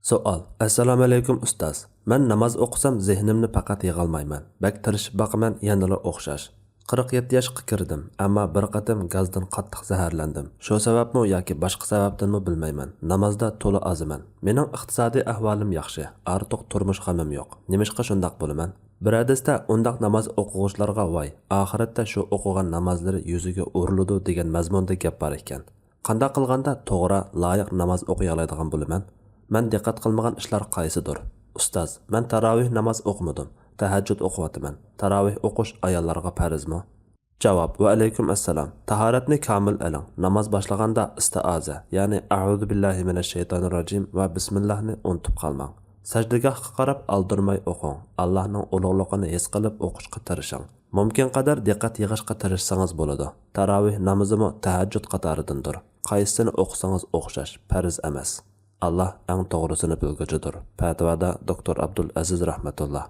Savol. Assalomu alaykum ustoz. Men namoz o'qisam zehnimni faqat yig'olmayman. Bak tirishib boqaman, yanada o'xshash. 47 yoshga kirdim, ammo bir qatim gazdan qattiq zaharlandim. Shu sababmi yoki boshqa sababdanmi bilmayman. Namozda to'la oziman. Mening iqtisodiy ahvolim yaxshi, ortiq turmush g'amim yo'q. Nimishqa shundoq bo'laman? Bir hadisda undaq namoz o'quvchilarga voy, oxiratda shu o'qigan namozlari yuziga uriladi degan mazmunda gap bor ekan. Qanday qilganda to'g'ri, loyiq namoz o'qiy oladigan bo'laman? Men diqqat qilmagan ishlar qaysidir? Ustoz, men tarovih namoz o'qimadim. Tahajjud o'qiyapman. Tarovih o'qish ayollarga farzmi? Javob: Va alaykum assalom. Tahoratni kamil aling. Namoz boshlaganda istiaza, ya'ni a'udhu billahi minash shaytonir rojim va bismillahni unutib qolmang. Sajdagahga qarab aldirmay o'qing. Allohning ulug'ligini his qilib o'qishga tirishing. Mumkin qadar diqqat yig'ishga tirishsangiz bo'ladi. Tarovih namozimi tahajjud qatoridandir. Qaysini o'qisangiz o'xshash, farz emas. Allah eng to'g'risini bilguchidir. Fatvada Dr. Abdul Aziz rahmatullah.